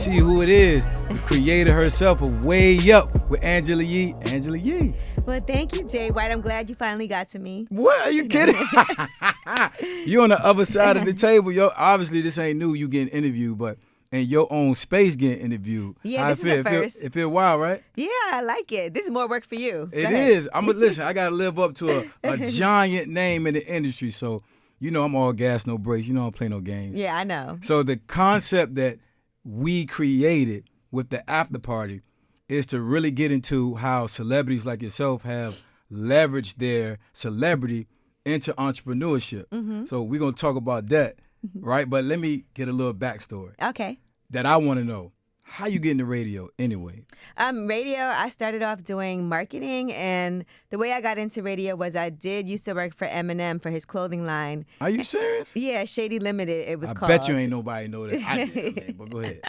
see who it is. The creator herself of Way Up with Angela Yee. Angela Yee. Well, thank you, Jay White. I'm glad you finally got to me. What? Are you kidding? You on the other side of the table. Yo, obviously, this ain't new. You getting interviewed, but in your own space getting interviewed. Yeah, this is a first. It feel wild, right? Yeah, I like it. This is more work for you. It is. Listen, I got to live up to a giant name in the industry. So, you know, I'm all gas, no brakes. You know, I don't play no games. Yeah, I know. So the concept that we created with the after party is to really get into how celebrities like yourself have leveraged their celebrity into entrepreneurship. Mm-hmm. So we're going to talk about that, right? But let me get a little backstory. Okay. That I want to know. How you get into radio anyway? Radio, I started off doing marketing, and the way I got into radio was I used to work for Eminem for his clothing line. Are you serious? Yeah, Shady Limited it was called. I bet you ain't nobody know that. I did, man, but go ahead.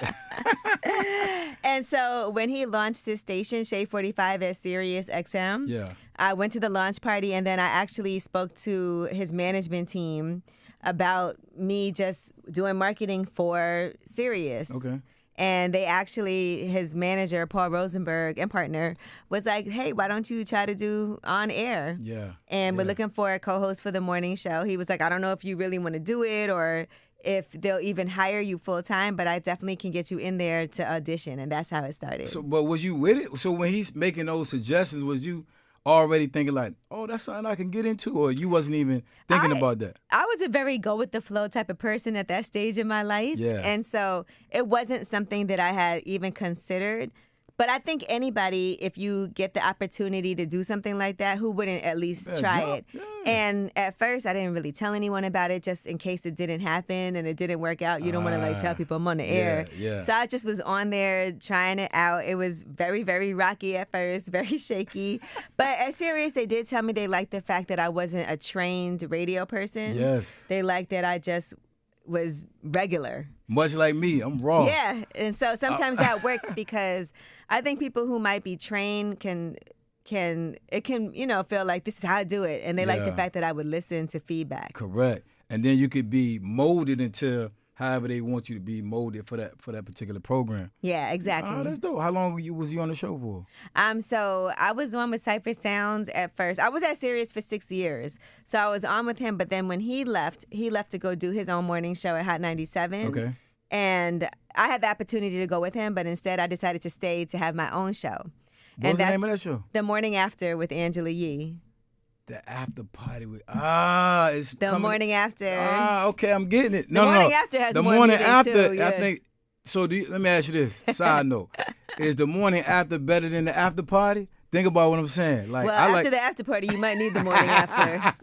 And so when he launched his station, Shade 45 at Sirius XM, yeah, I went to the launch party, and then I actually spoke to his management team about me just doing marketing for Sirius. Okay. And they actually, his manager, Paul Rosenberg, and partner, was like, hey, why don't you try to do on air? Yeah. And we're looking for a co-host for the morning show. He was like, I don't know if you really want to do it or if they'll even hire you full time, but I definitely can get you in there to audition. And that's how it started. So, but was you with it? So when he's making those suggestions, was you already thinking like, oh, that's something I can get into, or you wasn't even thinking about that? I was a very go with the flow type of person at that stage in my life. Yeah. And so it wasn't something that I had even considered. But I think anybody, if you get the opportunity to do something like that, who wouldn't at least try it? Yeah. And at first, I didn't really tell anyone about it just in case it didn't happen and it didn't work out. You don't want to tell people I'm on the air. Yeah. So I just was on there trying it out. It was very, very rocky at first, very shaky. But at Sirius, they did tell me they liked the fact that I wasn't a trained radio person. Yes. They liked that I just was regular. Much like me, I'm raw. Yeah, and so sometimes that works because I think people who might be trained can feel like this is how I do it, and they like the fact that I would listen to feedback. Correct, and then you could be molded into however they want you to be molded for that particular program. Yeah, exactly. Oh, that's dope. How long was you on the show for? So I was on with Cypher Sounds at first. I was at Sirius for 6 years. So I was on with him, but then when he left to go do his own morning show at Hot 97. Okay. And I had the opportunity to go with him, but instead I decided to stay to have my own show. What was the name of that show? The Morning After with Angela Yee. The after party with it's the coming. Morning After. Okay, I'm getting it. The Morning After has the more morning meetings after. Too, yeah. I think. So let me ask you this. Side note: is the morning after better than the after party? Think about what I'm saying. Like, after the after party, you might need the morning after.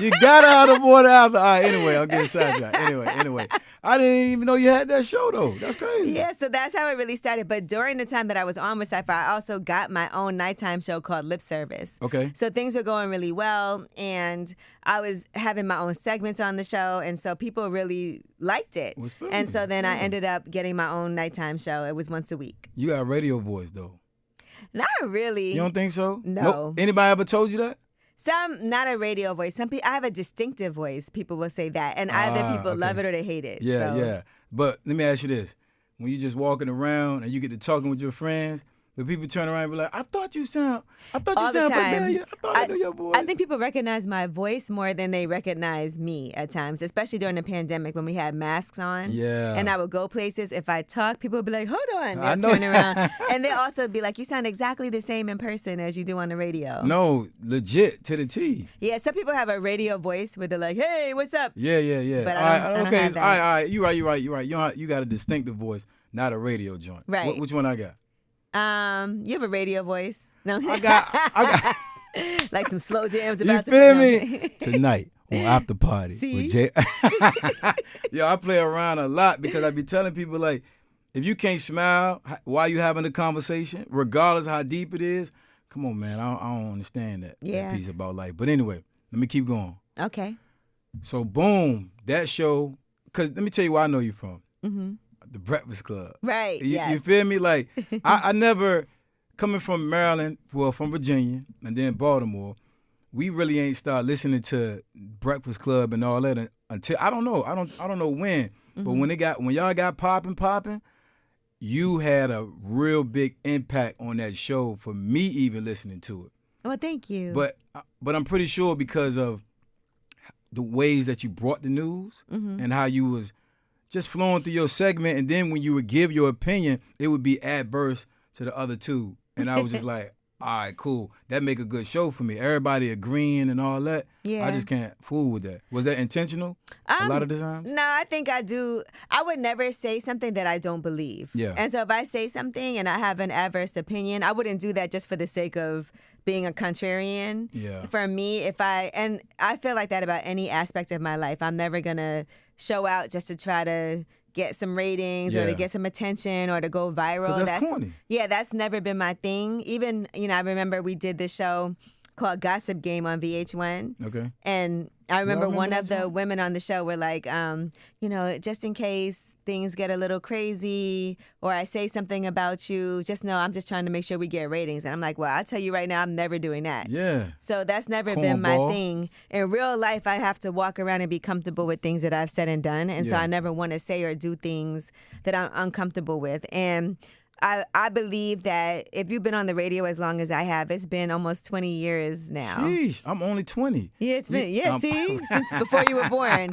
You gotta have the morning after. All right, anyway, I'm getting sidetracked. Anyway. I didn't even know you had that show, though. That's crazy. Yeah, so that's how it really started. But during the time that I was on with Cypher, I also got my own nighttime show called Lip Service. Okay. So things were going really well, and I was having my own segments on the show, and so people really liked it. And so then I ended up getting my own nighttime show. It was once a week. You got a radio voice, though. Not really. You don't think so? No. Nope. Anybody ever told you that? Not a radio voice. Some people, I have a distinctive voice. People will say that, and either people love it or they hate it. Yeah, so. yeah. But let me ask you this: when you just walking around and you get to talking with your friends, the people turn around and be like, "I thought you sound familiar. I thought I knew your voice." I think people recognize my voice more than they recognize me at times, especially during the pandemic when we had masks on. Yeah. And I would go places. If I talk, people would be like, "Hold on," they'll turn around, and they also be like, "You sound exactly the same in person as you do on the radio." No, legit to the T. Yeah, some people have a radio voice where they're like, "Hey, what's up?" Yeah. But I don't have that. All right. You right. You got a distinctive voice, not a radio joint. Right. Which one I got? You have a radio voice. No, I got like some slow jams about you to feel come me? out. Tonight on After Party See? with Jay. Yo, I play around a lot because I be telling people like, if you can't smile while you having a conversation, regardless of how deep it is, come on, man. I don't understand that piece about life. But anyway, let me keep going. Okay. So boom, that show. Because let me tell you where I know you from. Mm-hmm. The Breakfast Club. Right. You feel me? Like, I never, coming from Maryland, from Virginia, and then Baltimore, we really ain't start listening to Breakfast Club and all that until, I don't know when, but when y'all got popping, you had a real big impact on that show for me even listening to it. Well, thank you. But I'm pretty sure because of the ways that you brought the news and how you was just flowing through your segment, and then when you would give your opinion, it would be adverse to the other two. And I was just like, all right, cool. That make a good show for me. Everybody agreeing and all that. Yeah. I just can't fool with that. Was that intentional a lot of the times? No, I think I do. I would never say something that I don't believe. Yeah. And so if I say something and I have an adverse opinion, I wouldn't do that just for the sake of being a contrarian. Yeah. For me, and I feel like that about any aspect of my life. I'm never going to show out just to try to get some ratings or to get some attention or to go viral. 'Cause that's corny. Yeah, that's never been my thing. Even, I remember we did this show called Gossip Game on VH1. Okay. And I remember one of the that? women on the show were like, just in case things get a little crazy or I say something about you, just know I'm just trying to make sure we get ratings. And I'm like, well, I'll tell you right now, I'm never doing that. Yeah. So that's never been my thing. In real life, I have to walk around and be comfortable with things that I've said and done. And so I never want to say or do things that I'm uncomfortable with. And I believe that if you've been on the radio as long as I have, it's been almost 20 years now. Sheesh, I'm only 20. Yeah, it's been, since before you were born.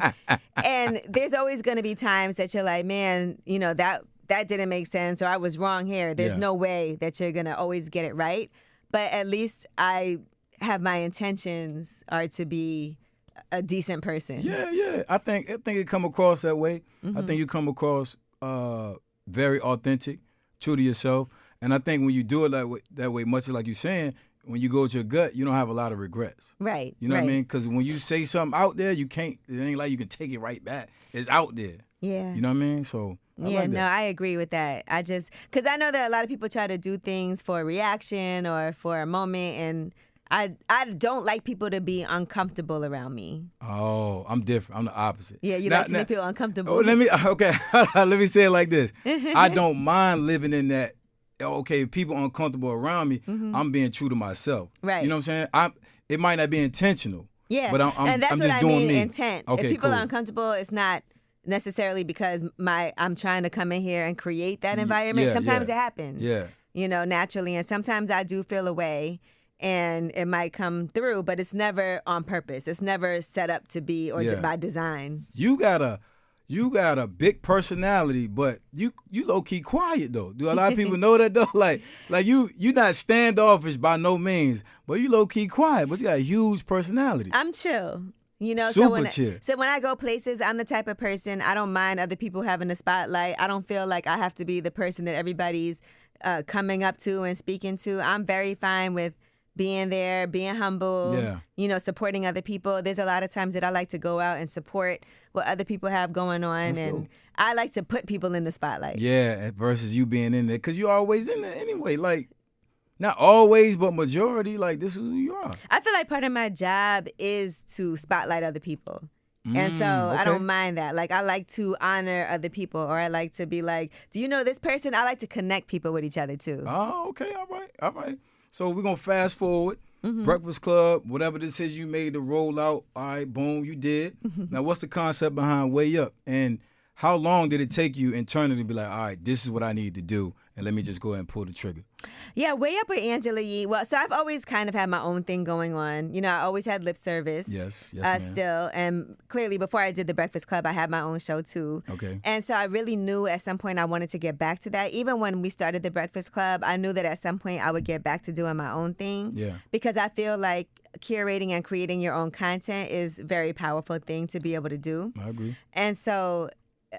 And there's always going to be times that you're like, man, that didn't make sense, or I was wrong here. There's no way that you're going to always get it right. But at least I have my intentions are to be a decent person. Yeah. I think it come across that way. I think you come across very authentic, true to yourself. And I think when you do it that way, much like you're saying, when you go with your gut, you don't have a lot of regrets. Right. You know what I mean? Because when you say something out there, it ain't like you can take it right back. It's out there. Yeah. You know what I mean? So I like that. I agree with that. Because I know that a lot of people try to do things for a reaction or for a moment, and I don't like people to be uncomfortable around me. Oh, I'm different. I'm the opposite. Yeah, you like to make people uncomfortable. Oh, let me say it like this. I don't mind living in that. Okay, if people uncomfortable around me, I'm being true to myself. Right. You know what I'm saying? It might not be intentional. Yeah, but and that's I'm what just I doing mean. me. Intent. Okay, if people cool. are uncomfortable, it's not necessarily because I'm trying to come in here and create that environment. Sometimes it happens. Yeah. Naturally, and sometimes I do feel a way. And it might come through, but it's never on purpose. It's never set up to be or by design. You got a big personality, but you low key quiet though. Do a lot of people know that though? Like you not standoffish by no means, but you low key quiet. But you got a huge personality. I'm chill. Super chill. So when I go places, I'm the type of person, I don't mind other people having the spotlight. I don't feel like I have to be the person that everybody's coming up to and speaking to. I'm very fine with being there, being humble, supporting other people. There's a lot of times that I like to go out and support what other people have going on. That's and cool. I like to put people in the spotlight. Yeah, versus you being in there. Because you're always in there anyway. Like, not always, but majority, like, this is who you are. I feel like part of my job is to spotlight other people. And so I don't mind that. Like, I like to honor other people, or I like to be like, do you know this person? I like to connect people with each other, too. Oh, okay. All right. So we're going to fast forward. Breakfast Club, whatever decision you made to roll out, all right, boom, you did. Now, what's the concept behind Way Up? And how long did it take you internally to be like, all right, this is what I need to do, and let me just go ahead and pull the trigger? Yeah, Way Up with Angela Yee. Well, so I've always kind of had my own thing going on. I always had lip service. Yes, ma'am. Still. And clearly, before I did the Breakfast Club, I had my own show, too. Okay. And so I really knew at some point I wanted to get back to that. Even when we started the Breakfast Club, I knew that at some point I would get back to doing my own thing. Yeah. Because I feel like curating and creating your own content is a very powerful thing to be able to do. I agree. And so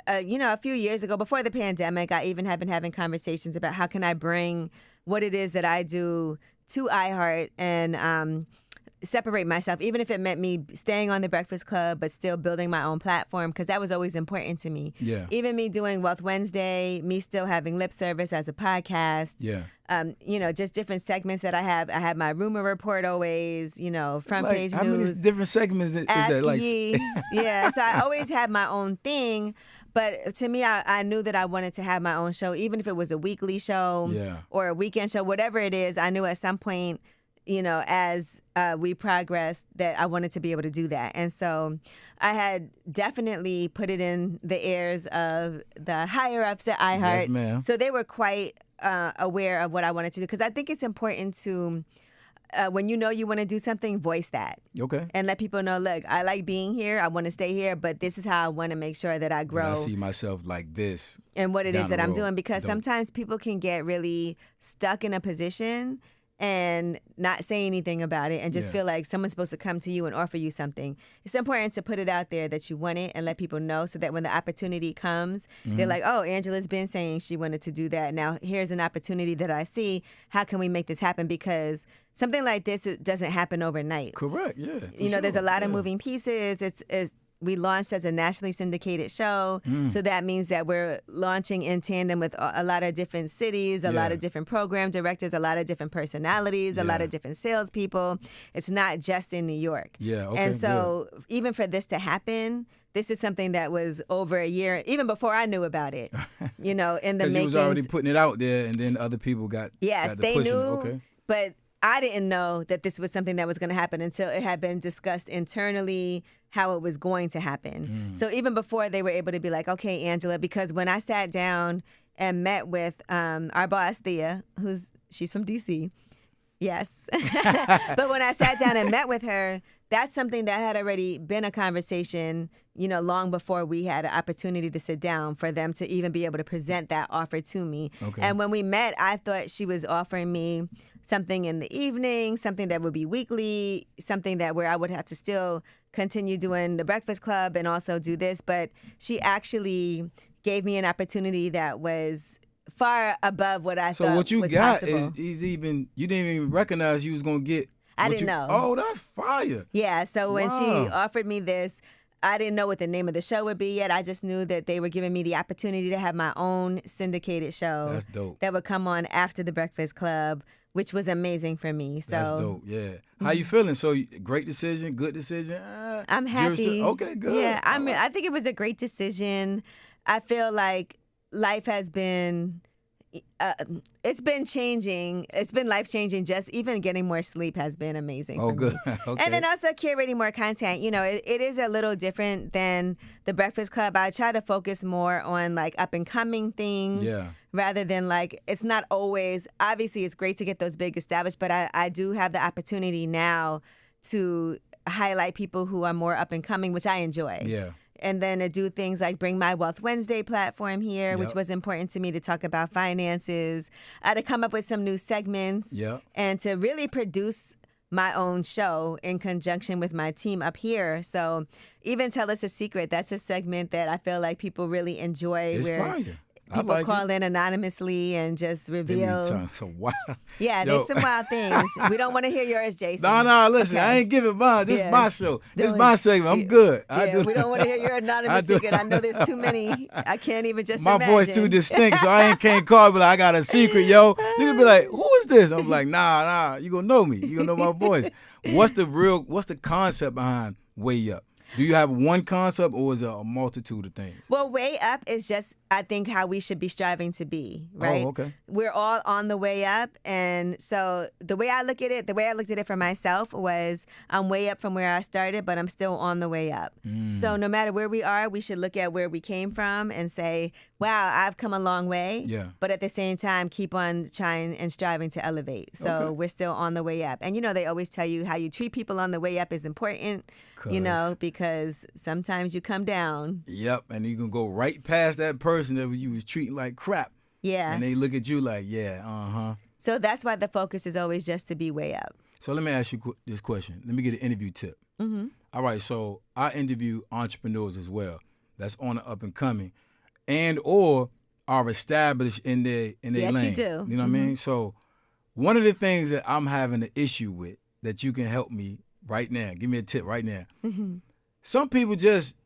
a few years ago, before the pandemic, I even have been having conversations about how can I bring what it is that I do to iHeart and separate myself, even if it meant me staying on the Breakfast Club but still building my own platform, because that was always important to me. Yeah. Even me doing Wealth Wednesday, me still having lip service as a podcast. Yeah. Just different segments that I have. I have my rumor report always, front page how news. How many different segments is Ask that? Like, Ye. Yeah, so I always had my own thing. But to me, I knew that I wanted to have my own show, even if it was a weekly show or a weekend show, whatever it is. I knew at some point, as we progressed, that I wanted to be able to do that. And so I had definitely put it in the ears of the higher ups at iHeart. Yes, ma'am. So they were quite aware of what I wanted to do, because I think it's important to, when you want to do something, voice that. Okay. And let people know, look, I like being here. I want to stay here, but this is how I want to make sure that I grow. But I see myself like this. And what it is that I'm doing, because Dope. sometimes people can get really stuck in a position and not say anything about it and just feel like someone's supposed to come to you and offer you something. It's important to put it out there that you want it and let people know, so that when the opportunity comes, they're like, oh, Angela's been saying she wanted to do that. Now here's an opportunity that I see. How can we make this happen? Because something like this, it doesn't happen overnight. Correct, yeah. There's a lot of moving pieces. We launched as a nationally syndicated show, so that means that we're launching in tandem with a lot of different cities, a lot of different program directors, a lot of different personalities, a lot of different salespeople. It's not just in New York. Yeah, okay, and so even for this to happen, this is something that was over a year, even before I knew about it, in the makings. Because you was already putting it out there, and then other people got Yes, got to they pushing knew, it. Okay. but I didn't know that this was something that was going to happen until it had been discussed internally how it was going to happen. So even before they were able to be like, okay, Angela, because when I sat down and met with our boss, Thea, she's from DC. Yes. But when I sat down and met with her, that's something that had already been a conversation, long before we had an opportunity to sit down, for them to even be able to present that offer to me. Okay. And when we met, I thought she was offering me something in the evening, something that would be weekly, something that where I would have to still continue doing the Breakfast Club and also do this. But she actually gave me an opportunity that was far above what I thought was possible. So what you got is you didn't even recognize you was going to get. I didn't know. Oh, that's fire. Yeah, so when she Wow. offered me this, I didn't know what the name of the show would be yet. I just knew that they were giving me the opportunity to have my own syndicated show. That's dope. That would come on after the Breakfast Club, which was amazing for me. So That's dope, yeah. How you feeling? So great decision, good decision? I'm happy. Okay, good. Yeah, I think it was a great decision. I feel like life has been... it's been changing. It's been life-changing. Just even getting more sleep has been amazing for good. me. Okay. And then also curating more content. It is a little different than the Breakfast Club. I try to focus more on like up-and-coming things rather than like, it's not always, obviously it's great to get those big established, but I do have the opportunity now to highlight people who are more up-and-coming, which I enjoy. Yeah. And then to do things like bring my Wealth Wednesday platform here, which was important to me to talk about finances, to come up with some new segments, and to really produce my own show in conjunction with my team up here. So even Tell Us a Secret, that's a segment that I feel like people really enjoy. It's where fire. people like call in anonymously and just reveal. So wow. Yeah, there's some wild things. We don't want to hear yours, Jason. No, listen, Okay. I ain't giving mine. This is my show. This is Don't- my segment. I'm good. We don't want to hear your anonymous secret. I know there's too many. I can't even just My imagine. voice too distinct, so I can't call me like I got a secret, yo. You can be like, who is this? I'm like, nah, you gonna know me. You gonna know my voice. What's the concept behind Way Up? Do you have one concept, or is it a multitude of things? Well, way up is just, I think, how we should be striving to be, right? Oh, okay. We're all on the way up. And so the way I look at it, the way I looked at it for myself was I'm way up from where I started, but I'm still on the way up. So no matter where we are, we should look at where we came from and say, wow, I've come a long way. Yeah. But at the same time, keep on trying and striving to elevate. So we're still on the way up. And, they always tell you how you treat people on the way up is important, because sometimes you come down. Yep, and you can go right past that person that you was treating like crap. Yeah. And they look at you like, So that's why the focus is always just to be way up. So let me ask you this question. Let me get an interview tip. All right, so I interview entrepreneurs as well. That's on the up and coming, and or are established in their Yes, lane. you do. You know what I mean? So one of the things that I'm having an issue with that you can help me right now. Give me a tip right now. Some people just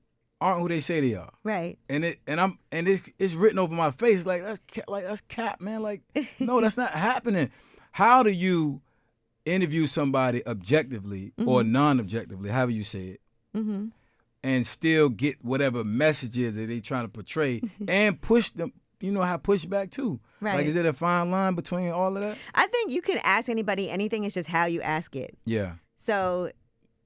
aren't who they say they are. Right. And it's written over my face like that's cap, man. Like, no, that's not happening. How do you interview somebody objectively or non-objectively, however you say it, and still get whatever messages that they trying to portray and push them have pushback too. Right. Like, is it a fine line between all of that? I think you can ask anybody anything. It's just how you ask it. Yeah. So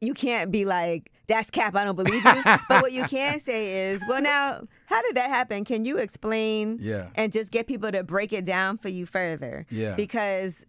you can't be like, that's cap, I don't believe you. But what you can say is, well, now, how did that happen? Can you explain? Yeah. And just get people to break it down for you further. Yeah. Because,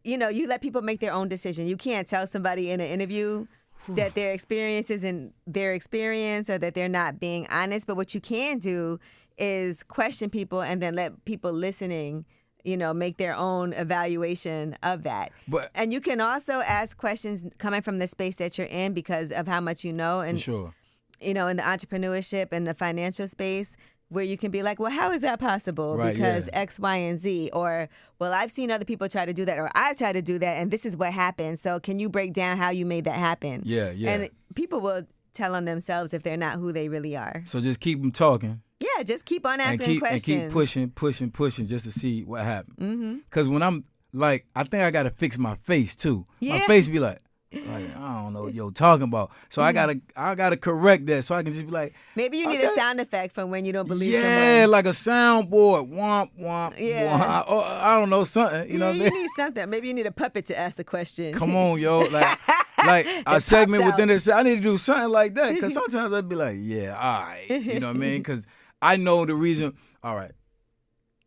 you let people make their own decision. You can't tell somebody in an interview that their experience isn't their experience or that they're not being honest. But what you can do is question people and then let people listening make their own evaluation of that. And you can also ask questions coming from the space that you're in because of how much you know. And, For sure. in the entrepreneurship and the financial space where you can be like, well, how is that possible? Right, Because yeah. X, Y, and Z. Or, well, I've seen other people try to do that, or I've tried to do that, and this is what happened. So can you break down how you made that happen? Yeah. And people will tell on themselves if they're not who they really are. So just keep them talking. Yeah, just keep on asking questions. And keep pushing just to see what happens. Because when I'm like, I think I got to fix my face too. Yeah. My face be like, I don't know what you're talking about. So I gotta correct that so I can just be like, maybe you need a sound effect from when you don't believe yeah, someone. like a soundboard, womp womp. Yeah. Womp. Or, I don't know, something. You know what I mean? You need something. Maybe you need a puppet to ask the question. Come on, yo, like a segment out. within this. I need to do something like that because sometimes I'd be like, yeah, all right, you know what I mean? Because I know the reason. All right,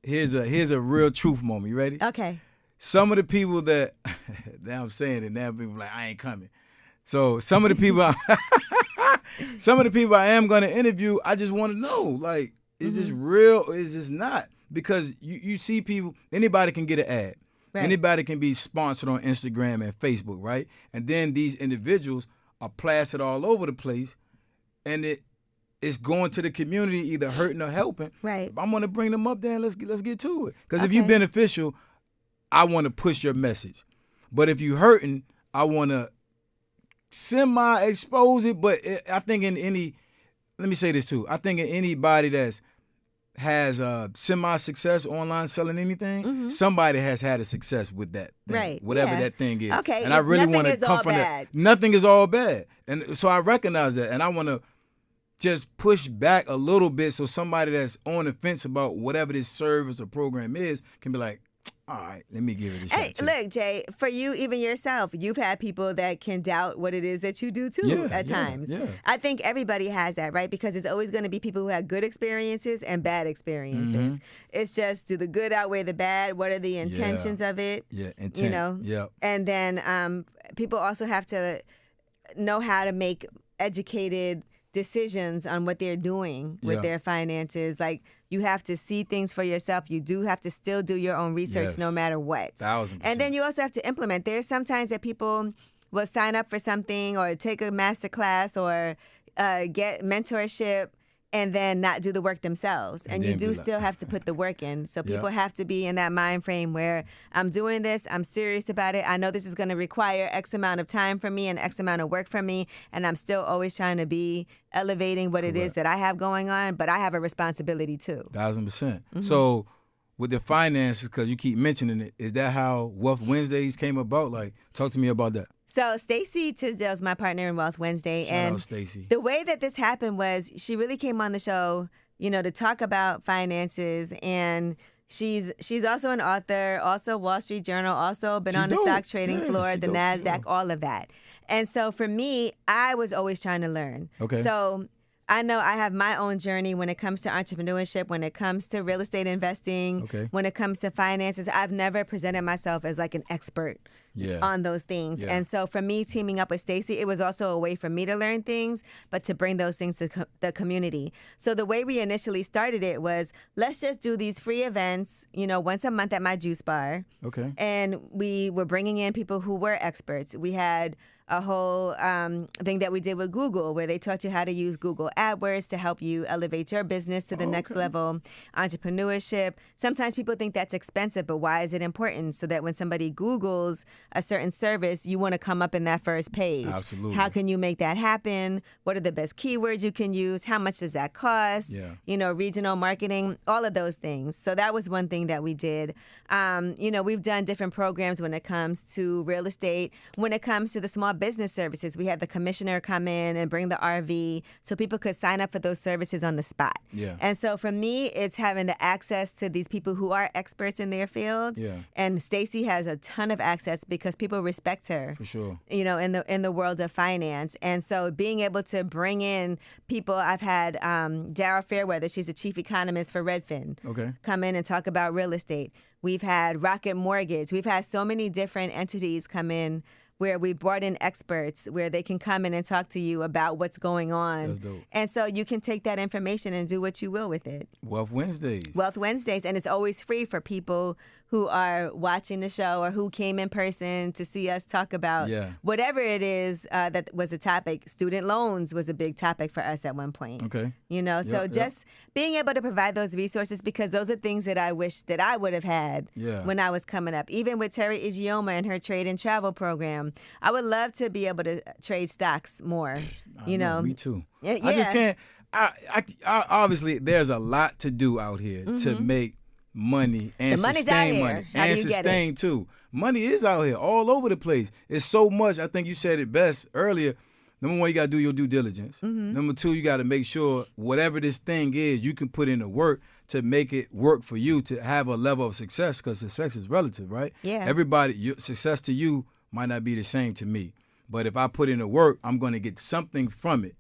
here's a real truth moment. You ready? Okay. Some of the people that now I'm saying it, now people like, I ain't coming. So some of the people I am gonna interview, I just want to know, like, is this real or is this not? Because you see people, anybody can get an ad. Right. Anybody can be sponsored on Instagram and Facebook, right? And then these individuals are plastered all over the place, and it's going to the community, either hurting or helping. Right. I'm gonna bring them up there and let's get to it. Because if you're beneficial, I want to push your message. But if you hurting, I want to semi-expose it. But I think let me say this too. I think in anybody that's has semi-success online selling anything, somebody has had a success with that thing, right? Whatever that thing is. Okay, and I really want to come from that. Nothing is all bad, and so I recognize that, and I want to just push back a little bit so somebody that's on the fence about whatever this service or program is can be like, all right, let me give it a shot. Hey, look, Jay, for you, even yourself, you've had people that can doubt what it is that you do too at times. Yeah. I think everybody has that, right? Because there's always going to be people who have good experiences and bad experiences. It's just, do the good outweigh the bad? What are the intentions of it? Yeah, intent. Yeah. And then people also have to know how to make educated decisions on what they're doing with their finances. Like, you have to see things for yourself. You do have to still do your own research no matter what. 1,000%. And then you also have to implement. There's sometimes that people will sign up for something or take a master class or get mentorship and then not do the work themselves. And you do still have to put the work in. So people have to be in that mind frame where I'm doing this, I'm serious about it. I know this is going to require X amount of time from me and X amount of work from me. And I'm still always trying to be elevating what it is that I have going on. But I have a responsibility too. 1,000%. So with the finances, because you keep mentioning it, is that how Wealth Wednesdays came about? Like, talk to me about that. So Stacey Tisdale's my partner in Wealth Wednesday. Shout out Stacey. The way that this happened was she really came on the show, to talk about finances. And she's also an author, also Wall Street Journal, also been on the stock trading floor, the NASDAQ, all of that. And so for me, I was always trying to learn. Okay. So I know I have my own journey when it comes to entrepreneurship, when it comes to real estate investing, when it comes to finances. I've never presented myself as like an expert on those things. Yeah. And so for me, teaming up with Stacey, it was also a way for me to learn things, but to bring those things to the community. So the way we initially started it was, let's just do these free events, once a month at my juice bar. Okay. And we were bringing in people who were experts. We had a whole thing that we did with Google where they taught you how to use Google AdWords to help you elevate your business to the next level. Entrepreneurship. Sometimes people think that's expensive, but why is it important? So that when somebody Googles a certain service, you want to come up in that first page. Absolutely. How can you make that happen? What are the best keywords you can use? How much does that cost? Yeah. Regional marketing, all of those things. So that was one thing that we did. We've done different programs when it comes to real estate, when it comes to the small business services. We had the commissioner come in and bring the RV so people could sign up for those services on the spot. Yeah. And so for me, it's having the access to these people who are experts in their field. Yeah. And Stacey has a ton of access because people respect her. For sure. You know, in the world of finance. And so being able to bring in people, I've had Dara Fairweather, she's the chief economist for Redfin, come in and talk about real estate. We've had Rocket Mortgage. We've had so many different entities come in where we brought in experts where they can come in and talk to you about what's going on. That's dope. And so you can take that information and do what you will with it. Wealth Wednesdays. Wealth Wednesdays. And it's always free for people who are watching the show or who came in person to see us talk about whatever it is that was a topic. Student loans was a big topic for us at one point. Okay. You know, so just being able to provide those resources, because those are things that I wish that I would have had when I was coming up. Even with Terry Ijeoma and her trade and travel program, I would love to be able to trade stocks more. You know, me too. Yeah. I just can't. I obviously there's a lot to do out here to make money and sustain money and sustain too. Money is out here all over the place. It's so much. I think you said it best earlier. Number one, you got to do your due diligence. Number two, you got to make sure whatever this thing is, you can put in the work to make it work for you to have a level of success, because success is relative, right? Yeah. Success to you might not be the same to me. But if I put in the work, I'm going to get something from it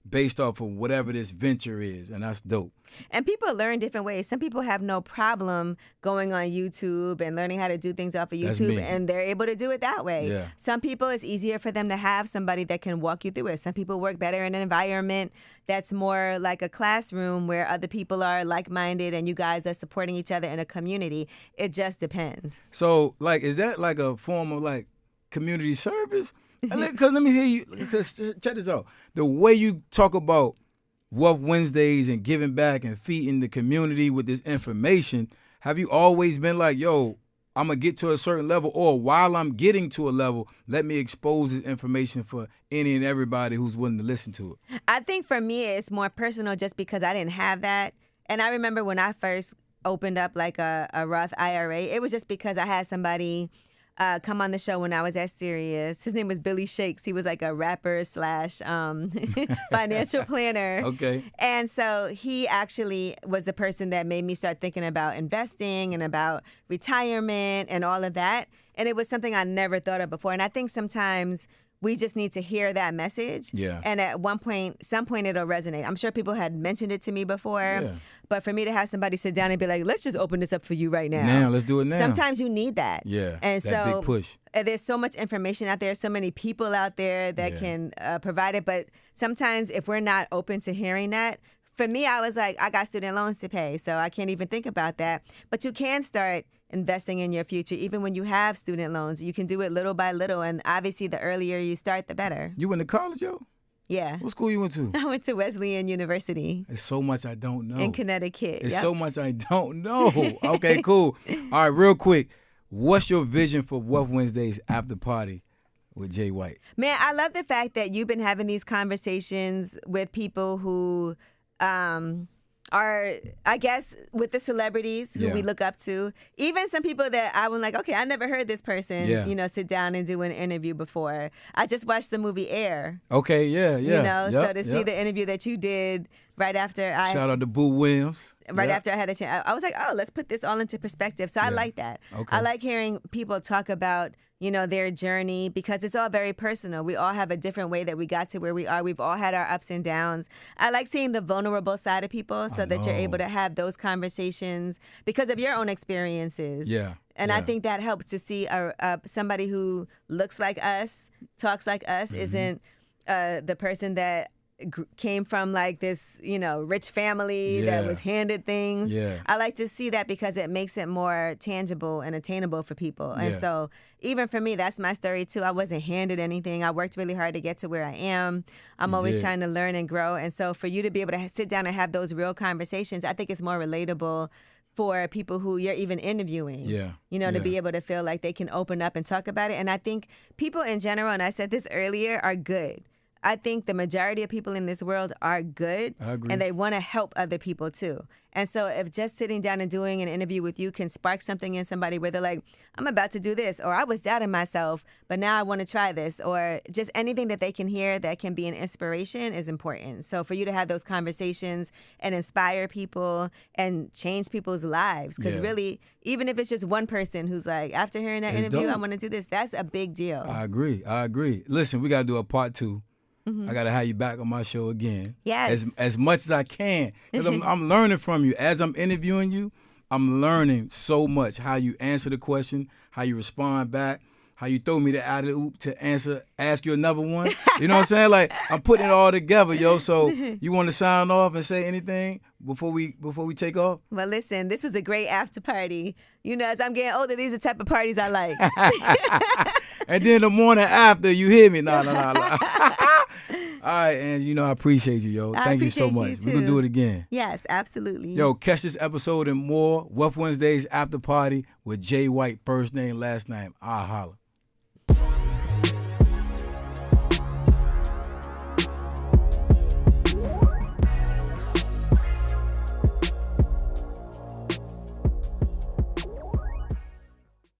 based off of whatever this venture is, and that's dope. And people learn different ways. Some people have no problem going on YouTube and learning how to do things off of YouTube, and they're able to do it that way. Yeah. Some people, it's easier for them to have somebody that can walk you through it. Some people work better in an environment that's more like a classroom where other people are like-minded and you guys are supporting each other in a community. It just depends. So, like, is that like a form of like community service? Because let me hear you. Check this out. The way you talk about Wealth Wednesdays and giving back and feeding the community with this information, have you always been like, yo, I'm going to get to a certain level, or while I'm getting to a level, let me expose this information for any and everybody who's willing to listen to it? I think for me, it's more personal just because I didn't have that. And I remember when I first opened up like a Roth IRA, it was just because I had somebody come on the show when I was at Sirius. His name was Billy Shakes. He was like a rapper / financial planner. Okay. And so he actually was the person that made me start thinking about investing and about retirement and all of that. And it was something I never thought of before. And I think sometimes we just need to hear that message. Yeah. And at some point it'll resonate. I'm sure people had mentioned it to me before. Yeah. But for me to have somebody sit down and be like, let's just open this up for you right now. Now, let's do it now. Sometimes you need that. Yeah. And that so big push. There's so much information out there, so many people out there that can provide it. But sometimes if we're not open to hearing that, for me, I was like, I got student loans to pay, so I can't even think about that. But you can start investing in your future. Even when you have student loans, you can do it little by little. And obviously, the earlier you start, the better. You went to college, yo? Yeah. What school you went to? I went to Wesleyan University. There's so much I don't know. In Connecticut. There's so much I don't know. Okay, cool. All right, real quick. What's your vision for Wealth Wednesdays after party with Jay White? Man, I love the fact that you've been having these conversations with people who are, I guess, with the celebrities who we look up to. Even some people that I was like, okay, I never heard this person, sit down and do an interview before. I just watched the movie Air. Okay, yeah. So to see the interview that you did right after Shout out to Boo Williams. Right after I had a chance, I was like, oh, let's put this all into perspective. So I like that. Okay. I like hearing people talk about, their journey, because it's all very personal. We all have a different way that we got to where we are. We've all had our ups and downs. I like seeing the vulnerable side of people so that you're able to have those conversations because of your own experiences. Yeah. And I think that helps to see somebody who looks like us, talks like us, isn't the person that came from like this, rich family that was handed things. Yeah. I like to see that because it makes it more tangible and attainable for people. And so even for me, that's my story too. I wasn't handed anything. I worked really hard to get to where I am. I'm always trying to learn and grow. And so for you to be able to sit down and have those real conversations, I think it's more relatable for people who you're even interviewing, to be able to feel like they can open up and talk about it. And I think people in general, and I said this earlier, are good. I think the majority of people in this world are good, I agree. and they want to help other people too. And so if just sitting down and doing an interview with you can spark something in somebody where they're like, I'm about to do this, or I was doubting myself, but now I want to try this, or just anything that they can hear that can be an inspiration is important. So for you to have those conversations and inspire people and change people's lives, because Yeah. really, even if it's just one person who's like, after hearing that It's interview, dope. I want to do this, that's a big deal. I agree. Listen, we got to do a part 2. I got to have you back on my show again. Yes. As much as I can. Because I'm learning from you. As I'm interviewing you, I'm learning so much. How you answer the question, how you respond back, how you throw me the alley-oop to ask you another one. You know what I'm saying? Like, I'm putting it all together, yo. So you want to sign off and say anything before we take off? Well, listen, this was a great after party. You know, as I'm getting older, these are the type of parties I like. And then the morning after, you hear me. No. All right, and you know, I appreciate you, yo. I Thank you so appreciate much. you We're going to too. do it again. Yes, absolutely. Yo, catch this episode and more. Wealth Wednesdays after party with Jay White, first name, last name. I'll holler.